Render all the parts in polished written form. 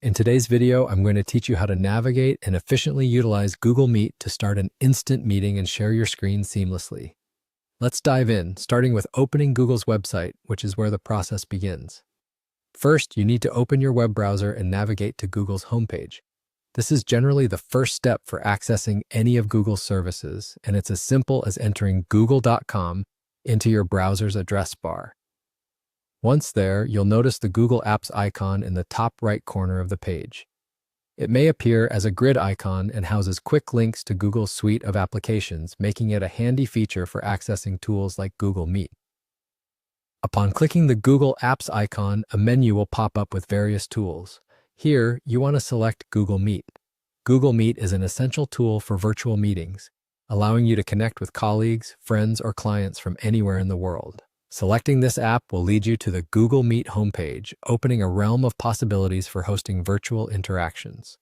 In today's video, I'm going to teach you how to navigate and efficiently utilize Google Meet to start an instant meeting and share your screen seamlessly. Let's dive in, starting with opening Google's website, which is where the process begins. First, you need to open your web browser and navigate to Google's homepage. This is generally the first step for accessing any of Google's services, and it's as simple as entering google.com into your browser's address bar. Once there, you'll notice the Google Apps icon in the top right corner of the page. It may appear as a grid icon and houses quick links to Google's suite of applications, making it a handy feature for accessing tools like Google Meet. Upon clicking the Google Apps icon, a menu will pop up with various tools. Here, you want to select Google Meet. Google Meet is an essential tool for virtual meetings, allowing you to connect with colleagues, friends, or clients from anywhere in the world. Selecting this app will lead you to the Google Meet homepage, opening a realm of possibilities for hosting virtual interactions.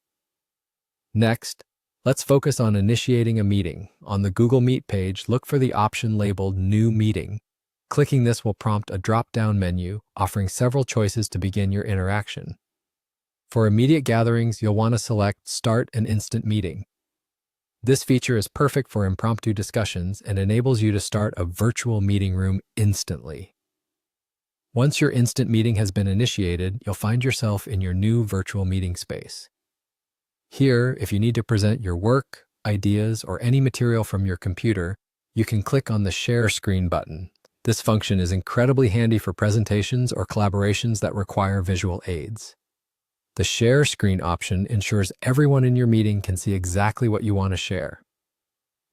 Next, let's focus on initiating a meeting. On the Google Meet page, look for the option labeled New Meeting. Clicking this will prompt a drop-down menu, offering several choices to begin your interaction. For immediate gatherings, you'll want to select Start an Instant Meeting. This feature is perfect for impromptu discussions and enables you to start a virtual meeting room instantly. Once your instant meeting has been initiated, you'll find yourself in your new virtual meeting space. Here, if you need to present your work, ideas, or any material from your computer, you can click on the Share Screen button. This function is incredibly handy for presentations or collaborations that require visual aids. The Share Screen option ensures everyone in your meeting can see exactly what you want to share.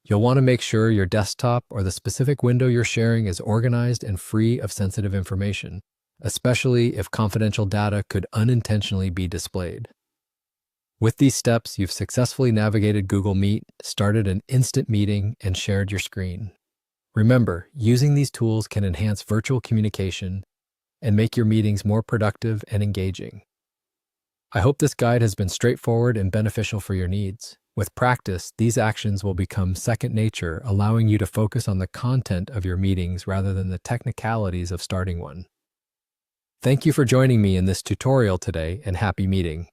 You'll want to make sure your desktop or the specific window you're sharing is organized and free of sensitive information, especially if confidential data could unintentionally be displayed. With these steps, you've successfully navigated Google Meet, started an instant meeting, and shared your screen. Remember, using these tools can enhance virtual communication and make your meetings more productive and engaging. I hope this guide has been straightforward and beneficial for your needs. With practice, these actions will become second nature, allowing you to focus on the content of your meetings rather than the technicalities of starting one. Thank you for joining me in this tutorial today, and happy meeting.